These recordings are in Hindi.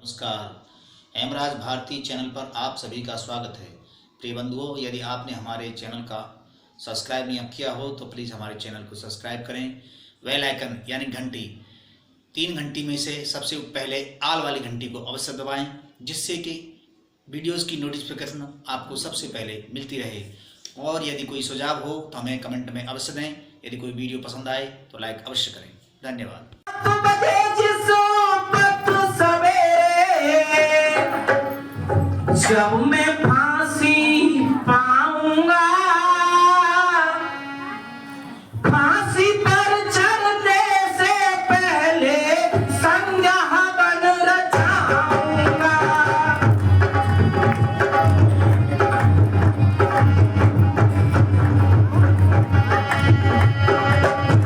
नमस्कार। हेमराज भारती चैनल पर आप सभी का स्वागत है। प्रिय बंधुओं, यदि आपने हमारे चैनल का सब्सक्राइब नहीं किया हो तो प्लीज़ हमारे चैनल को सब्सक्राइब करें। बेल आइकन यानी घंटी, 3 घंटी में से सबसे पहले आल वाली घंटी को अवश्य दबाएं, जिससे कि वीडियोस की नोटिफिकेशन आपको सबसे पहले मिलती रहे। और यदि कोई सुझाव हो तो हमें कमेंट में अवश्य दें। यदि कोई वीडियो पसंद आए तो लाइक अवश्य करें। धन्यवाद। जब मैं फांसी पाऊंगा, फांसी पर चढ़ने से पहले संज्ञा बन रचाऊंगा।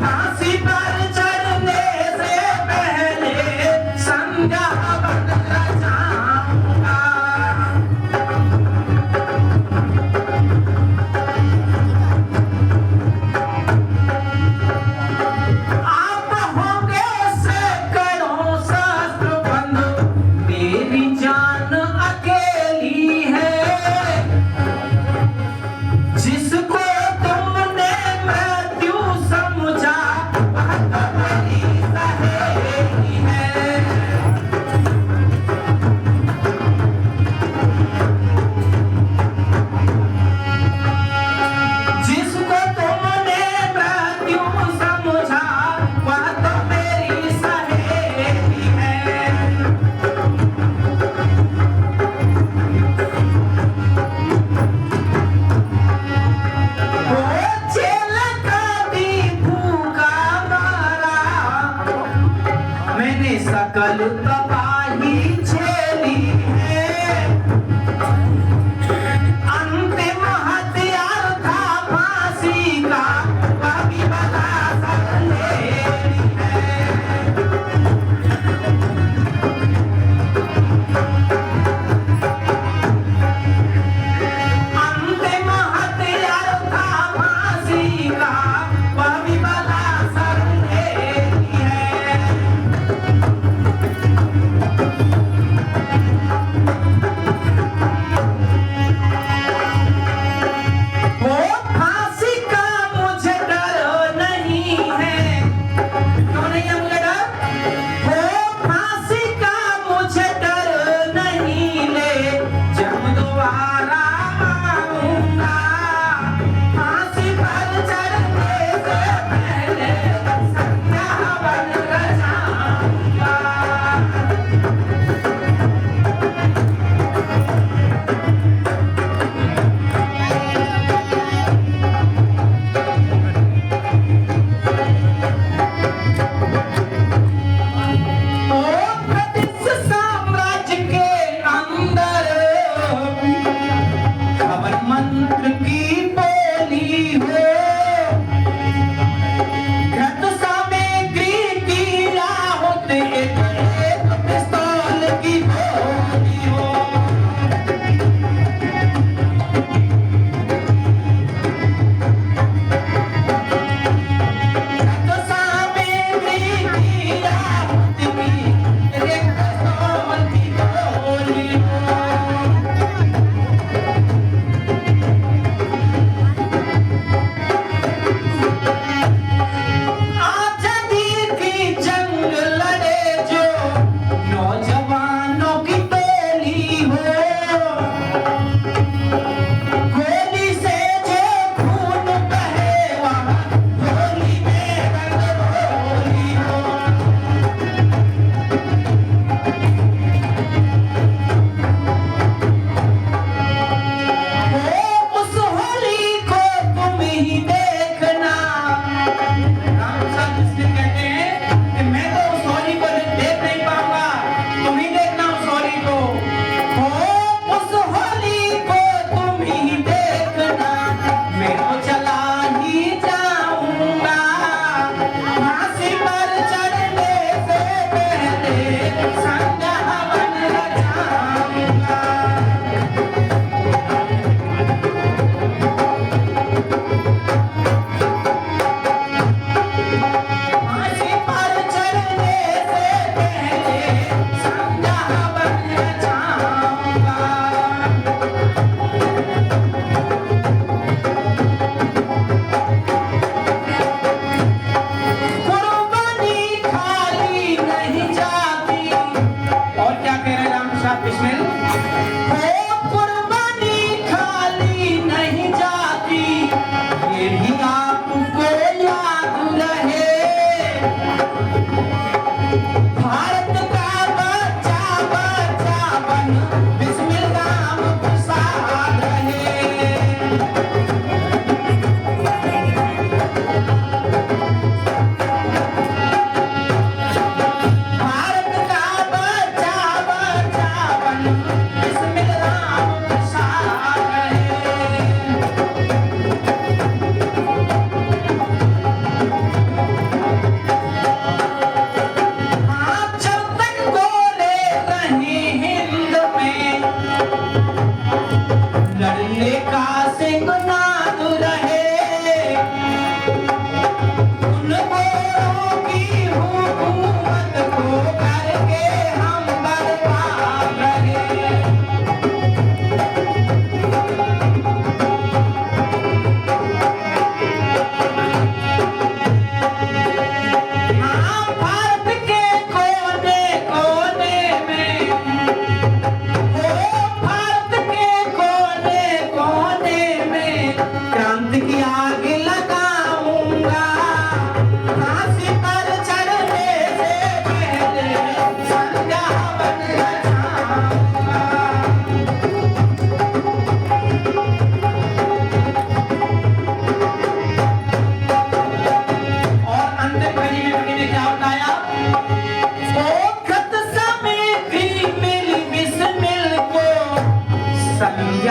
फांसी पर चढ़ने से पहले संज्ञा बन रचाऊंगा।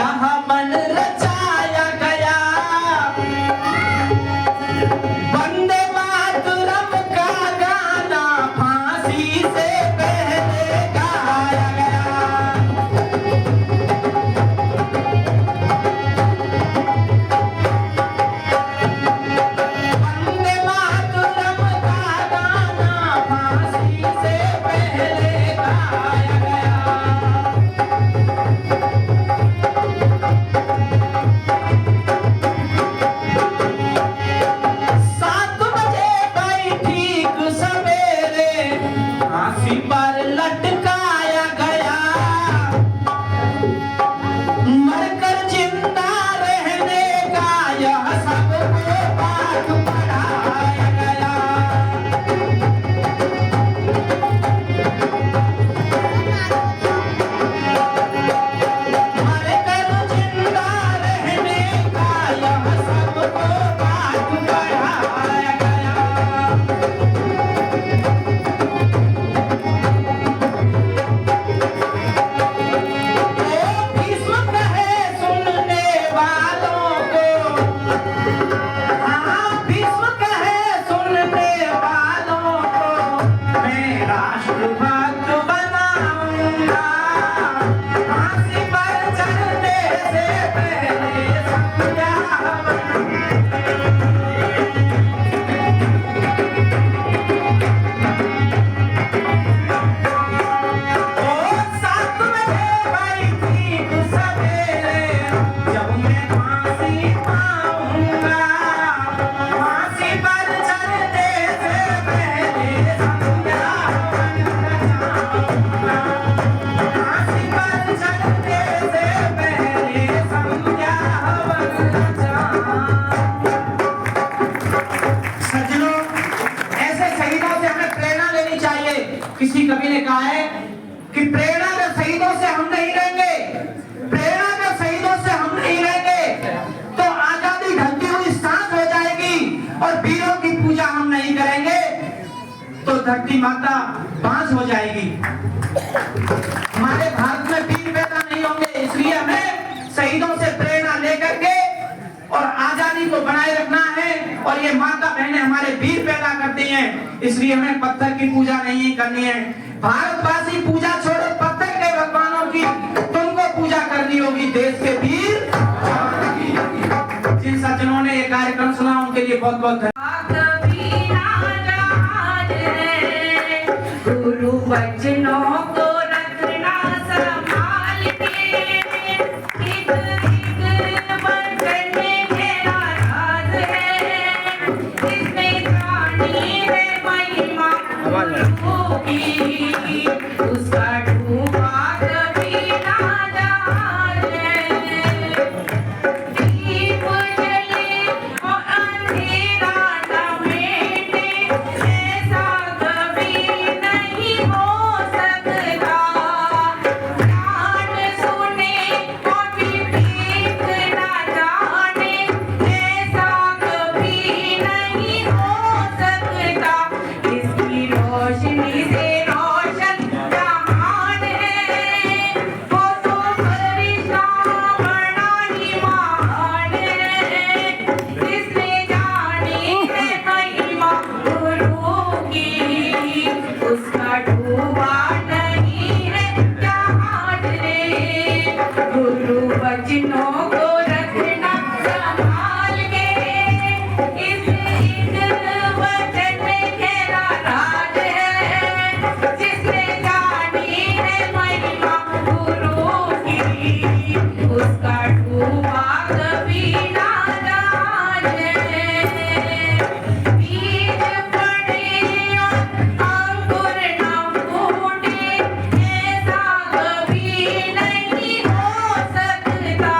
यह मन रचाया गया वंदे मातरम का गाना फांसी से पहले गाया गया। वंदे मातरम का गाना फांसी से पहले गाया गया। 7 बजे भाई ठीक सवेरे फांसी पर लटकाया गया। मरकर जिंदा रहने का यह सबको पाठ पढ़ाया गया। मरकर जिंदा रहने का यह सबको पाठ पढ़ाया गया। भीष्म कहे सुनने वालों को, हाँ भीष्म कहे सुनने वालों को, मैं राष्ट्रभक्त बनाऊंगा। फांसी पर चढ़ने से पहले संज्ञा ओ 7 बजे भाई ठीक सवेरे जब मैं फांसी पाऊंगा। फांसी पर चढ़ने से पहले संज्ञा रचाऊंगा। फांसी पर चढ़ने से पहले संज्ञा रचाऊंगा। सज्जनों, ऐसे शहीदों से हमें प्रेरणा लेनी चाहिए। किसी कवि ने कहा है कि प्रेरणा के शहीदों से हम नहीं रहेंगे, प्रेरणा के शहीदों से हम नहीं रहेंगे तो आजादी ढलती हुई सांस हो जाएगी। और वीरों की पूजा हम नहीं करेंगे तो धरती माता बांझ हो जाएगी। हमारे भारत में वीर पैदा नहीं होंगे, इसलिए हमें शहीदों से प्रेरणा लेकर के और आजादी को बनाए रखना है। और ये माता बहनें हमारे वीर पैदा करती हैं, इसलिए हमें पत्थर की पूजा नहीं करनी है। भारतवासी पूजा छोड़ो पत्थर के भगवानों की, तुमको पूजा करनी होगी देश के वीर जवानों की। जिन सज्जनों ने ये कार्यक्रम सुना उनके लिए बहुत बहुत गुरु वचनों को रखना संभाल के, एक एक वचन मेरा राज है, इसमें जानी है महिमा गुरु की, उसका डूबा कभी ना जाए। दीप जले और अंधेरा न मिटे, ऐसा कभी नहीं हो सकता। प्राण सुने और विवेक न जाने, ऐसा कभी नहीं हो सकता। इसकी रोशनी से रोशन जहान है, वो तो फरिश्ता बड़ा ही महान है, जिसने जानी है महिमा गुरु की, उसका डूबा नहीं है जहान रे। गुरु वचनों को रखना संभाल के, इस एक वचन में तेरा राज है, जिसने जानी है महिमा गुरु की, उसका डूबा कभी ना जाए। बीज पड़े और अंकुर न फूटे, ऐसा कभी नहीं हो सकता।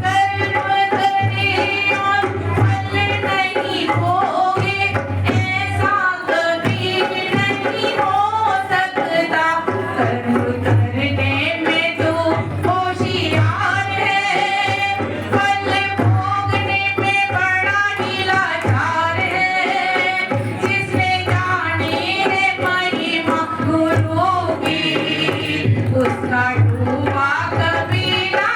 कर्म करे और फल नहीं भोगे, ऐसा कभी नहीं हो सकता। कर्म करने में तू होशियार है, फल भोगने में बड़ा ही लाचार है, जिसने जानी है महिमा गुरु की, उसका डूबा कभी ना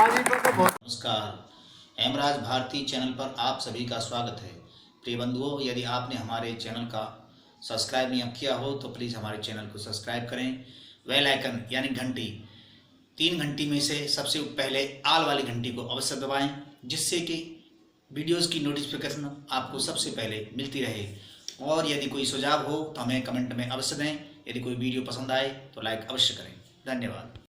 नमस्कार, हेमराज भारती चैनल पर आप सभी का स्वागत है। प्रिय बंधुओं, यदि आपने हमारे चैनल का सब्सक्राइब नहीं किया हो तो प्लीज़ हमारे चैनल को सब्सक्राइब करें। बेल आइकन यानी घंटी, 3 घंटी में से सबसे पहले आल वाली घंटी को अवश्य दबाएं, जिससे कि वीडियोस की नोटिफिकेशन आपको सबसे पहले मिलती रहे। और यदि कोई सुझाव हो तो हमें कमेंट में अवश्य दें। यदि कोई वीडियो पसंद आए तो लाइक अवश्य करें। धन्यवाद।